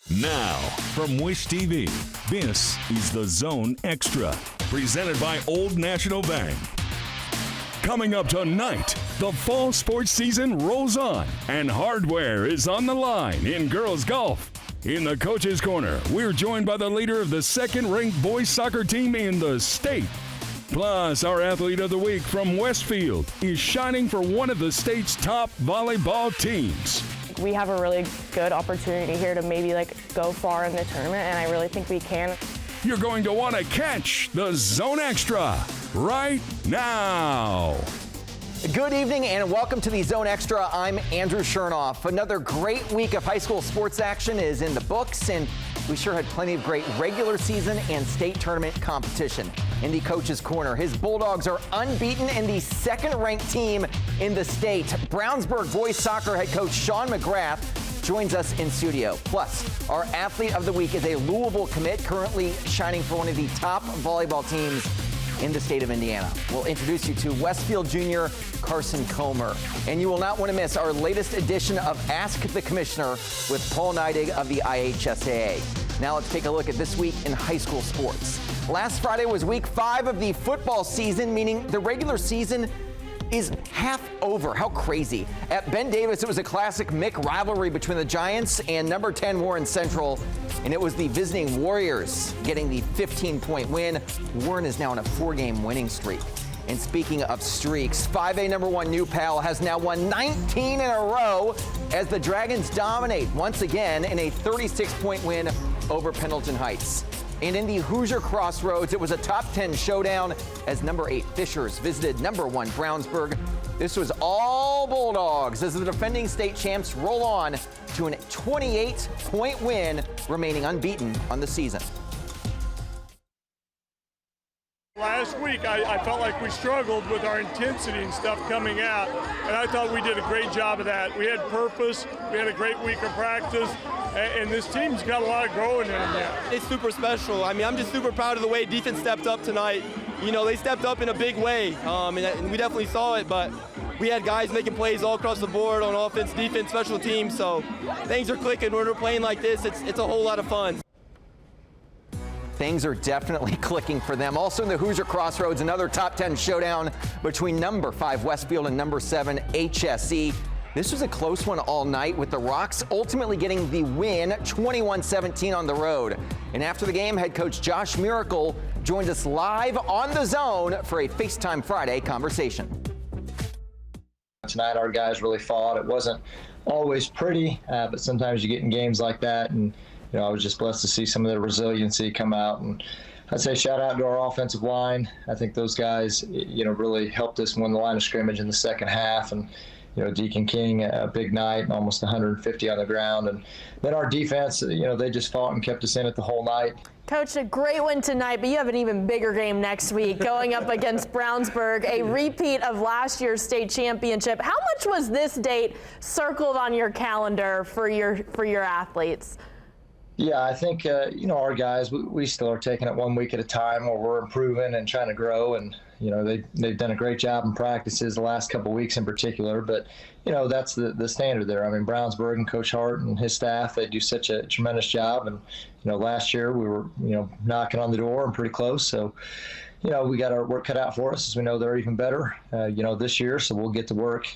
Now, from Wish TV, this is The Zone Extra, presented by Old National Bank. Coming up tonight, the fall sports season rolls on, and hardware is on the line in girls golf. In the Coach's Corner, we're joined by the leader of the second-ranked boys soccer team in the state. Plus, our athlete of the week from Westfield is shining for one of the state's top volleyball teams. We have a really good opportunity here to maybe go far in the tournament, and I really think we can. You're going to want to catch the Zone Extra right now. Good evening and welcome to the Zone Extra. I'm Andrew Chernoff. Another great week of high school sports action is in the books, and we sure had plenty of great regular season and state tournament competition. In the Coach's Corner, his Bulldogs are unbeaten and the second-ranked team in the state. Brownsburg boys soccer head coach Sean McGrath joins us in studio. Plus, our athlete of the week is a Louisville commit currently shining for one of the top volleyball teams in the state of Indiana. We'll introduce you to Westfield junior Carsyn Comer. And you will not want to miss our latest edition of Ask the Commissioner with Paul Neidig of the IHSAA. Now let's take a look at this week in high school sports. Last Friday was week 5 of the football season, meaning the regular season is half over. How crazy. At Ben Davis, it was a classic Mick rivalry between the Giants and number 10 Warren Central, and it was the visiting Warriors getting the 15-point win. Warren is now on a 4-game winning streak. And speaking of streaks, 5A number 1 New Pal has now won 19 in a row as the Dragons dominate once again in a 36-point win over Pendleton Heights. And in the Hoosier Crossroads, it was a top 10 showdown as number 8 Fishers visited number 1 Brownsburg. This was all Bulldogs as the defending state champs roll on to a 28-point win, remaining unbeaten on the season. Last week, I felt like we struggled with our intensity and stuff coming out, and I thought we did a great job of that. We had purpose, we had a great week of practice, and this team's got a lot of growing in there. It's super special. I mean, I'm just super proud of the way defense stepped up tonight. You know, they stepped up in a big way, and we definitely saw it, but we had guys making plays all across the board on offense, defense, special teams, so things are clicking. When we're playing like this, it's a whole lot of fun. Things are definitely clicking for them. Also in the Hoosier Crossroads, another top 10 showdown between number 5 Westfield and number 7 HSE. This was a close one all night, with the Rocks ultimately getting the win 21-17 on the road. And after the game, head coach Josh Miracle joined us live on The Zone for a FaceTime Friday conversation. Tonight our guys really fought. It wasn't always pretty, but sometimes you get in games like that, and you know, I was just blessed to see some of their resiliency come out. And I'd say shout out to our offensive line. I think those guys, you know, really helped us win the line of scrimmage in the second half. And, you know, Deacon King, a big night, almost 150 on the ground. And then our defense, you know, they just fought and kept us in it the whole night. Coach, a great win tonight, but you have an even bigger game next week going up against Brownsburg, a repeat of last year's state championship. How much was this date circled on your calendar for your athletes? Yeah, I think, you know, our guys, we still are taking it 1 week at a time where we're improving and trying to grow. And, you know, they've done a great job in practices the last couple of weeks in particular. But, you know, that's the standard there. I mean, Brownsburg and Coach Hart and his staff, they do such a tremendous job. And, you know, last year we were, you know, knocking on the door and pretty close. So, you know, we got our work cut out for us as we know they're even better, you know, this year. So we'll get to work.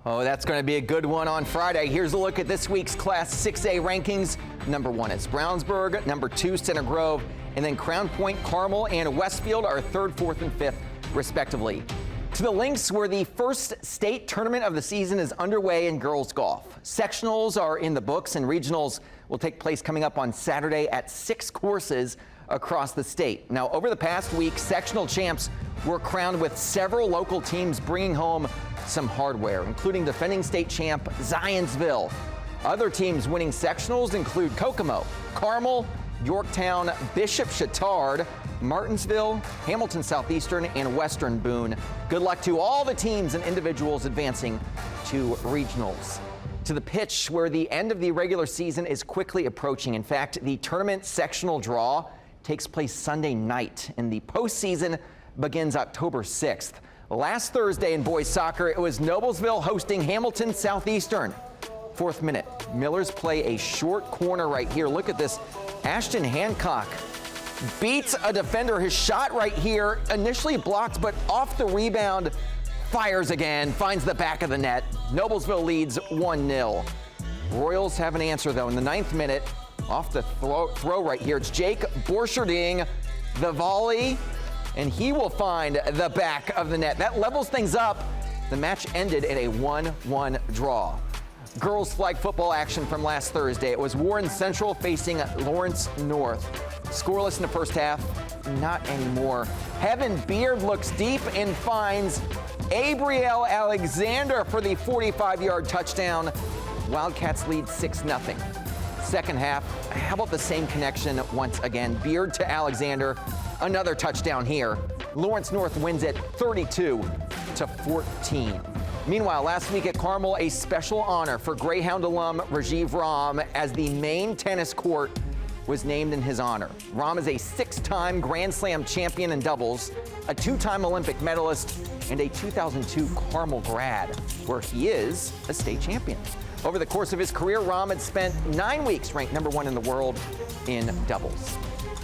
Oh, that's going to be a good one on Friday. Here's a look at this week's Class 6A rankings. Number 1 is Brownsburg, number 2 Center Grove, and then Crown Point, Carmel, and Westfield are 3rd, 4th, and 5th, respectively. To the links where the first state tournament of the season is underway in girls golf. Sectionals are in the books, and regionals will take place coming up on Saturday at 6 courses across the state. Now, over the past week, sectional champs were crowned with several local teams bringing home some hardware, including defending state champ Zionsville. Other teams winning sectionals include Kokomo, Carmel, Yorktown, Bishop Chatard, Martinsville, Hamilton Southeastern, and Western Boone. Good luck to all the teams and individuals advancing to regionals. To the pitch, where the end of the regular season is quickly approaching. In fact, the tournament sectional draw takes place Sunday night, and the postseason begins October 6th. Last Thursday in boys soccer, it was Noblesville hosting Hamilton Southeastern. 4th minute. Millers play a short corner right here. Look at this. Ashton Hancock beats a defender. His shot right here, initially blocked, but off the rebound, fires again, finds the back of the net. Noblesville leads 1-0. Royals have an answer, though, in the 9th minute. Off the throw right here, it's Jake Borcherding, the volley, and he will find the back of the net. That levels things up. The match ended in a 1-1 draw. Girls flag football action from last Thursday. It was Warren Central facing Lawrence North. Scoreless in the first half, not anymore. Heaven Beard looks deep and finds Abrielle Alexander for the 45-yard touchdown. Wildcats lead 6-0. Second half, how about the same connection once again? Beard to Alexander, another touchdown here. Lawrence North wins it 32-14. Meanwhile, last week at Carmel, a special honor for Greyhound alum Rajiv Ram as the main tennis court was named in his honor. Ram is a 6-time Grand Slam champion in doubles, a 2-time Olympic medalist, and a 2002 Carmel grad, where he is a state champion. Over the course of his career, Ram had spent 9 weeks ranked #1 in the world in doubles.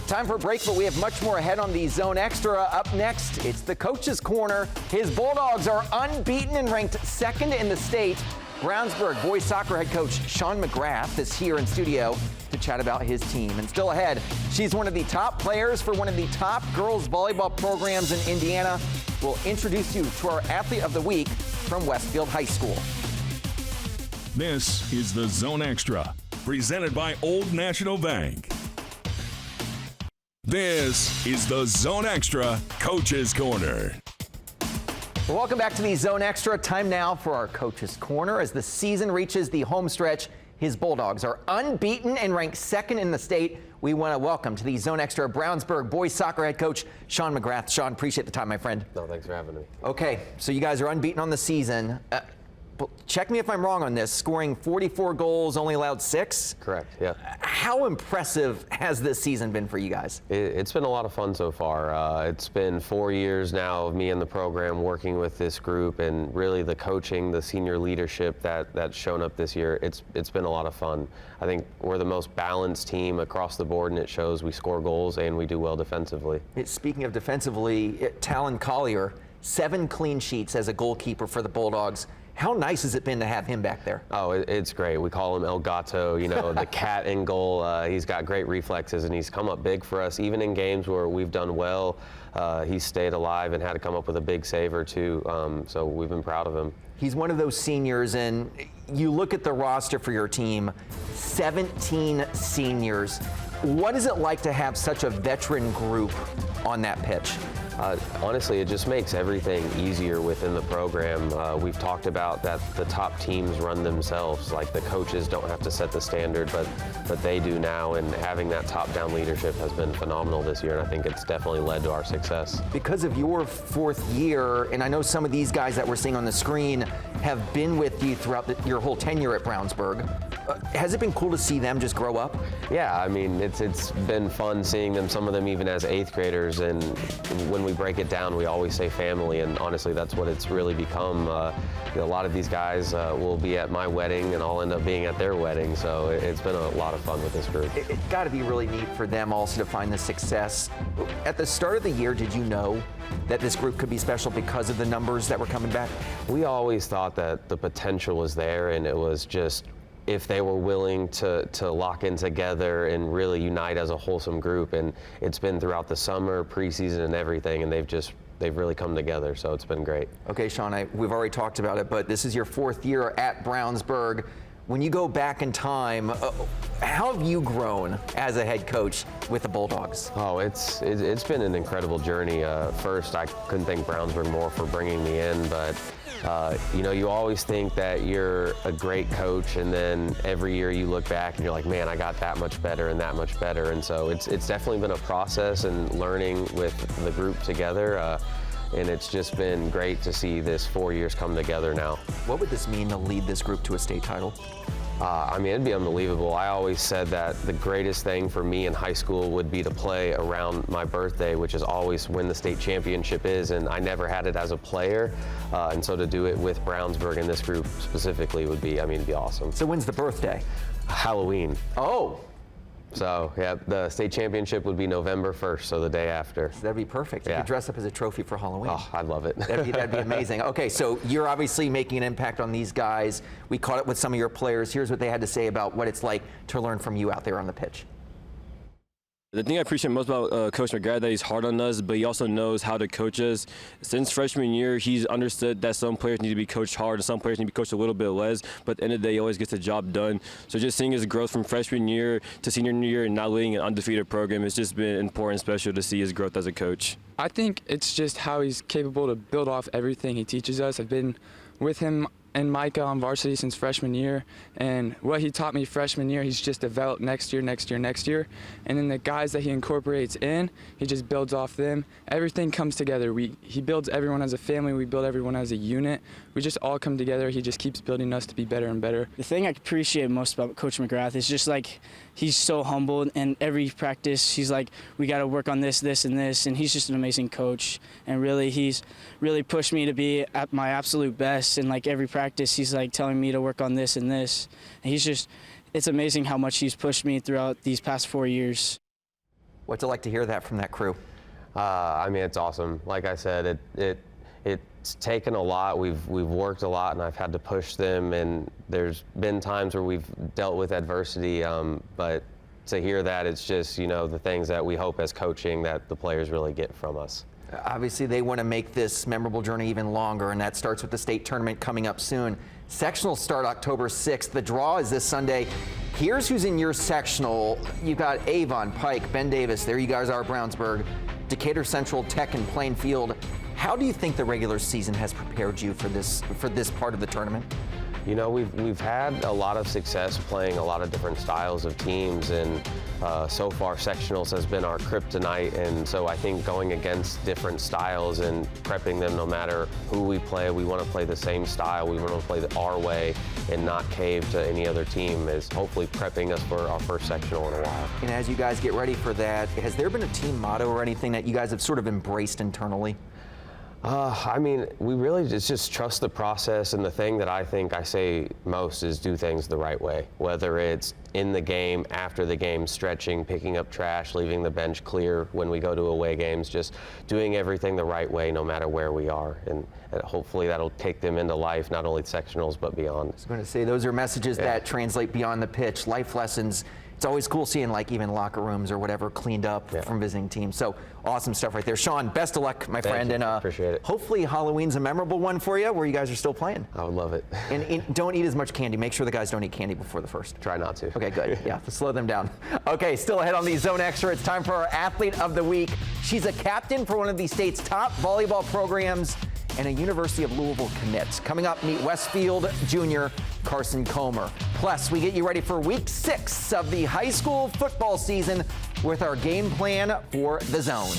Time for a break, but we have much more ahead on the Zone Extra. Up next, it's the Coach's Corner. His Bulldogs are unbeaten and ranked 2nd in the state. Brownsburg boys soccer head coach Sean McGrath is here in studio to chat about his team. And still ahead, she's one of the top players for one of the top girls volleyball programs in Indiana. We'll introduce you to our Athlete of the Week from Westfield High School. This is the Zone Extra, presented by Old National Bank. This is the Zone Extra Coach's Corner. Well, welcome back to the Zone Extra. Time now for our Coach's Corner. As the season reaches the home stretch, his Bulldogs are unbeaten and ranked 2nd in the state. We want to welcome to the Zone Extra Brownsburg boys soccer head coach Sean McGrath. Sean, appreciate the time, my friend. No, thanks for having me. Okay, so you guys are unbeaten on the season. Check me if I'm wrong on this. Scoring 44 goals, only allowed 6? Correct, yeah. How impressive has this season been for you guys? It's been a lot of fun so far. It's been 4 years now of me and the program working with this group, and really the coaching, the senior leadership that's shown up this year. It's been a lot of fun. I think we're the most balanced team across the board, and it shows. We score goals and we do well defensively. Speaking of defensively, Talon Collier, 7 clean sheets as a goalkeeper for the Bulldogs. How nice has it been to have him back there? Oh, it's great. We call him El Gato, the cat in goal. He's got great reflexes, and he's come up big for us. Even in games where we've done well, he's stayed alive and had to come up with a big save or two. So we've been proud of him. He's one of those seniors, and you look at the roster for your team, 17 seniors. What is it like to have such a veteran group on that pitch? Honestly, it just makes everything easier within the program. We've talked about that the top teams run themselves. Like, the coaches don't have to set the standard, but they do now, and having that top-down leadership has been phenomenal this year, and I think it's definitely led to our success. Because of your 4th year, and I know some of these guys that we're seeing on the screen have been with you throughout your whole tenure at Brownsburg, has it been cool to see them just grow up? Yeah, I mean, it's been fun seeing them, some of them even as 8th graders, and when we break it down, we always say family, and honestly, that's what it's really become. A lot of these guys will be at my wedding, and I'll end up being at their wedding, so it's been a lot of fun with this group. It's got to be really neat for them also to find the success. At the start of the year, did you know that this group could be special because of the numbers that were coming back? We always thought that the potential was there, and it was just if they were willing to lock in together and really unite as a wholesome group. And it's been throughout the summer, preseason, and everything, and they've really come together, so it's been great. Okay, Sean, we've already talked about it, but this is your 4th year at Brownsburg. When you go back in time, how have you grown as a head coach with the Bulldogs? Oh, it's been an incredible journey. First, I couldn't thank Brownsburg more for bringing me in, but you always think that you're a great coach, and then every year you look back and you're like, man, I got that much better and that much better. And so it's definitely been a process and learning with the group together. And it's just been great to see this 4 years come together now. What would this mean to lead this group to a state title? I mean, it'd be unbelievable. I always said that the greatest thing for me in high school would be to play around my birthday, which is always when the state championship is, and I never had it as a player. And so to do it with Brownsburg and this group specifically would be, I mean, it'd be awesome. So when's the birthday? Halloween. Oh. So, yeah, the state championship would be November 1st, so the day after. So that'd be perfect. You could dress up as a trophy for Halloween. Oh, I'd love it. That'd be amazing. Okay, so you're obviously making an impact on these guys. We caught up with some of your players. Here's what they had to say about what it's like to learn from you out there on the pitch. The thing I appreciate most about Coach McGrath, that he's hard on us, but he also knows how to coach us. Since freshman year, he's understood that some players need to be coached hard and some players need to be coached a little bit less, but at the end of the day, he always gets the job done. So just seeing his growth from freshman year to senior year and now leading an undefeated program, it's just been important and special to see his growth as a coach. I think it's just how he's capable to build off everything he teaches us. I've been with him and Micah on varsity since freshman year, and what he taught me freshman year, he's just developed next year, and then the guys that he incorporates in, he just builds off them. Everything comes together. He builds everyone as a family, we build everyone as a unit. We just all come together. He just keeps building us to be better and better. The thing I appreciate most about Coach McGrath is just like he's so humble, and every practice he's like, we got to work on this, this, and this, and he's just an amazing coach. And really, he's really pushed me to be at my absolute best, and like every practice he's like telling me to work on this and this. And it's amazing how much he's pushed me throughout these past 4 years. What's it like to hear that from that crew? I mean, it's awesome. Like I said, it's taken a lot. We've worked a lot, and I've had to push them. And there's been times where we've dealt with adversity. But to hear that, it's just, you know, the things that we hope as coaching that the players really get from us. Obviously, they want to make this memorable journey even longer, and that starts with the state tournament coming up soon. Sectionals start October 6th. The draw is this Sunday. Here's who's in your sectional. You got Avon, Pike, Ben Davis. There you guys are, Brownsburg, Decatur Central, Tech, and Plainfield. How do you think the regular season has prepared you for this part of the tournament? You know, we've had a lot of success playing a lot of different styles of teams, and so far sectionals has been our kryptonite. And so I think going against different styles and prepping them, no matter who we play, we want to play the same style. We want to play our way and not cave to any other team, is hopefully prepping us for our first sectional in a while. And as you guys get ready for that, has there been a team motto or anything that you guys have sort of embraced internally? I mean, we really just trust the process, and the thing that I think I say most is do things the right way, whether it's in the game, after the game, stretching, picking up trash, leaving the bench clear when we go to away games, just doing everything the right way no matter where we are. And hopefully that'll take them into life, not only sectionals but beyond. I was going to say, those are messages that translate beyond the pitch, life lessons. It's always cool seeing like even locker rooms or whatever cleaned up from visiting teams. So awesome stuff right there. Sean, best of luck, my friend. Thank you. And appreciate it. Hopefully Halloween's a memorable one for you where you guys are still playing. I would love it. And don't eat as much candy. Make sure the guys don't eat candy before the first. Try not to. Okay, good. Yeah, to slow them down. Okay, still ahead on the Zone Extra. It's time for our Athlete of the Week. She's a captain for one of the state's top volleyball programs and a University of Louisville commit. Coming up, meet Westfield junior Carsyn Comer. Plus, we get you ready for week 6 of the high school football season with our game plan for the Zone.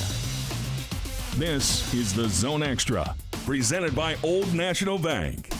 This is the Zone Extra, presented by Old National Bank.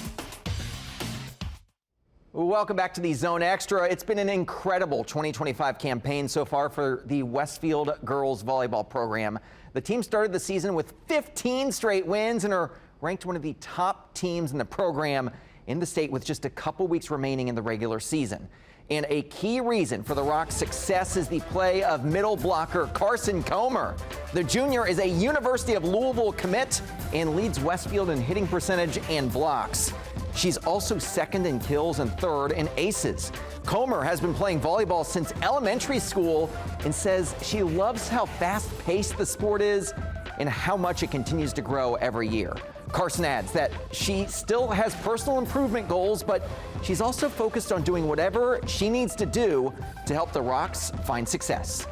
Welcome back to the Zone Extra. It's been an incredible 2025 campaign so far for the Westfield girls volleyball program. The team started the season with 15 straight wins and are ranked one of the top teams in the program in the state with just a couple weeks remaining in the regular season. And a key reason for the Rock's success is the play of middle blocker Carsyn Comer. The junior is a University of Louisville commit and leads Westfield in hitting percentage and blocks. She's also second in kills and third in aces. Comer has been playing volleyball since elementary school and says she loves how fast-paced the sport is and how much it continues to grow every year. Carsyn adds that she still has personal improvement goals, but she's also focused on doing whatever she needs to do to help the Rocks find success.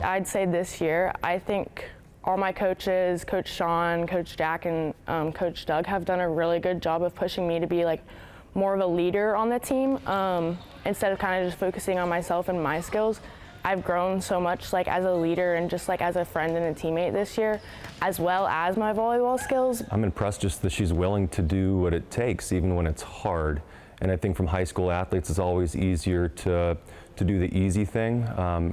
I'd say this year, I think all my coaches, Coach Sean, Coach Jack, and Coach Doug have done a really good job of pushing me to be like more of a leader on the team instead of kind of just focusing on myself and my skills. I've grown so much like as a leader and just like as a friend and a teammate this year, as well as my volleyball skills. I'm impressed just that she's willing to do what it takes even when it's hard. And I think from high school athletes, it's always easier to do the easy thing.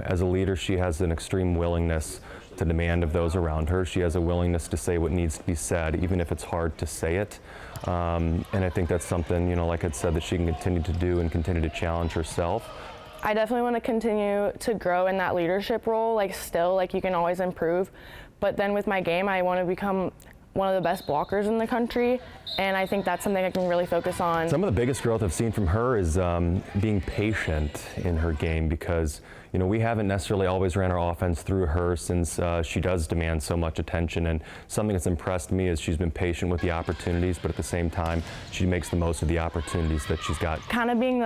As a leader, she has an extreme willingness to demand of those around her. She has a willingness to say what needs to be said, even if it's hard to say it. And I think that's something, you know, like I said, that she can continue to do and continue to challenge herself. I definitely want to continue to grow in that leadership role. Like still, like you can always improve. But then with my game, I want to become one of the best blockers in the country, and I think that's something I can really focus on. Some of the biggest growth I've seen from her is being patient in her game, because you know we haven't necessarily always ran our offense through her since she does demand so much attention, and something that's impressed me is she's been patient with the opportunities, but at the same time she makes the most of the opportunities that she's got. Kind of being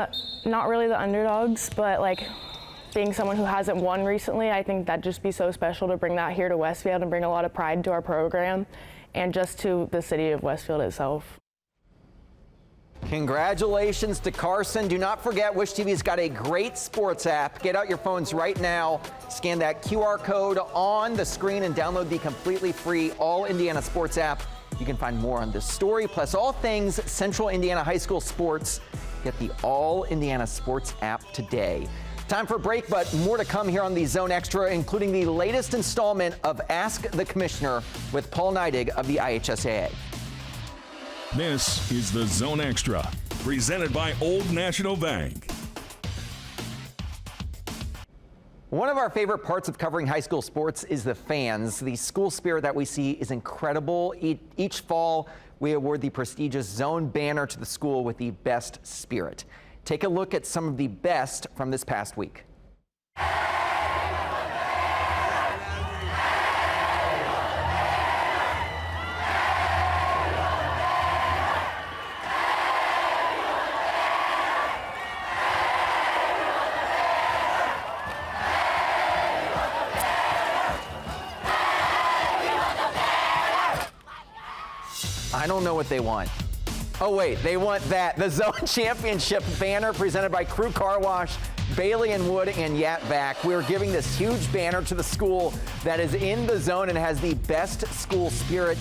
not really the underdogs, but like being someone who hasn't won recently, I think that'd just be so special to bring that here to Westfield and bring a lot of pride to our program and just to the city of Westfield itself. Congratulations to Carsyn. Do not forget, Wish TV's got a great sports app. Get out your phones right now, scan that QR code on the screen, and download the completely free All Indiana Sports app. You can find more on this story, plus all things Central Indiana High School sports. Get the All Indiana Sports app today. Time for a break, but more to come here on the Zone Extra, including the latest installment of Ask the Commissioner with Paul Neidig of the IHSAA. This is the Zone Extra, presented by Old National Bank. One of our favorite parts of covering high school sports is the fans. The school spirit that we see is incredible. Each fall, we award the prestigious Zone banner to the school with the best spirit. Take a look at some of the best from this past week. I don't know what they want. Oh wait, they want that. The Zone Championship banner presented by Crew Car Wash, Bailey and Wood, and Yatvac. We're giving this huge banner to the school that is in the zone and has the best school spirit.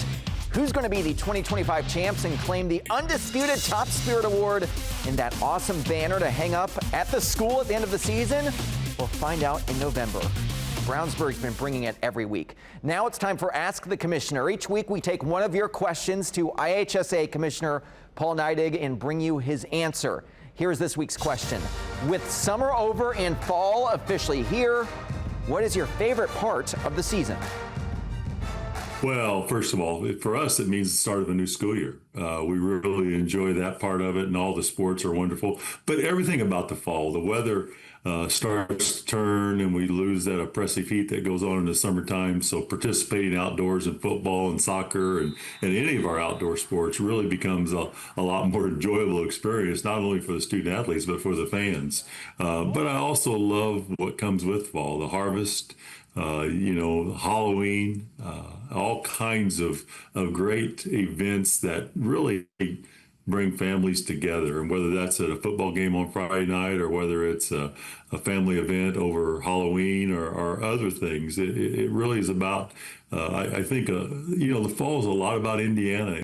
Who's going to be the 2025 champs and claim the undisputed Top Spirit Award in that awesome banner to hang up at the school at the end of the season? We'll find out in November. Brownsburg's been bringing it every week. Now it's time for Ask the Commissioner. Each week we take one of your questions to IHSA Commissioner Paul Neidig and bring you his answer. Here's this week's question. With summer over and fall officially here, what is your favorite part of the season? Well, first of all, for us, it means the start of a new school year. We really enjoy that part of it, and all the sports are wonderful. But everything about the fall, the weather starts to turn, and we lose that oppressive heat that goes on in the summertime. So participating outdoors in football and soccer and any of our outdoor sports really becomes a lot more enjoyable experience, not only for the student athletes, but for the fans. But I also love what comes with fall, the harvest, Halloween, all kinds of great events that really bring families together. And whether that's at a football game on Friday night or whether it's a family event over Halloween or other things, it really is about, I think, the fall is a lot about Indiana.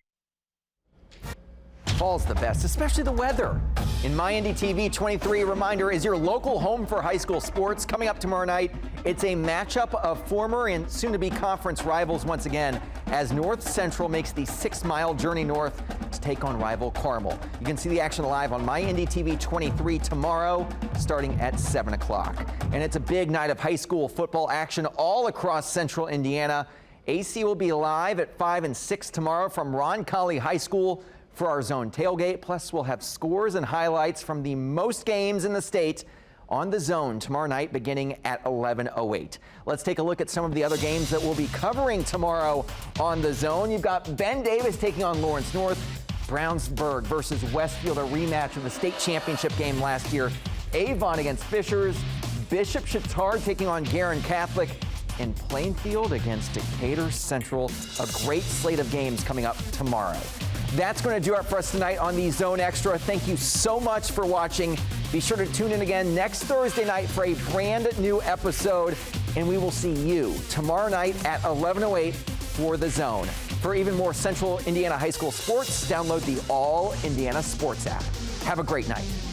Fall's the best, especially the weather. In My Indy TV 23, reminder is your local home for high school sports. Coming up tomorrow night, it's a matchup of former and soon-to-be conference rivals once again, as North Central makes the 6-mile journey north to take on rival Carmel. You can see the action live on My Indy TV 23 tomorrow, starting at 7 o'clock. And it's a big night of high school football action all across Central Indiana. AC will be live at 5 and 6 tomorrow from Roncalli High School for our Zone tailgate. Plus, we'll have scores and highlights from the most games in the state on the Zone tomorrow night beginning at 11:08. Let's take a look at some of the other games that we'll be covering tomorrow on the Zone. You've got Ben Davis taking on Lawrence North, Brownsburg versus Westfield, a rematch of the state championship game last year, Avon against Fishers, Bishop Chatard taking on Guerin Catholic, and Plainfield against Decatur Central. A great slate of games coming up tomorrow. That's going to do it for us tonight on the Zone Extra. Thank you so much for watching. Be sure to tune in again next Thursday night for a brand new episode, and we will see you tomorrow night at 11:08 for the Zone. For even more Central Indiana high school sports, download the All Indiana Sports app. Have a great night.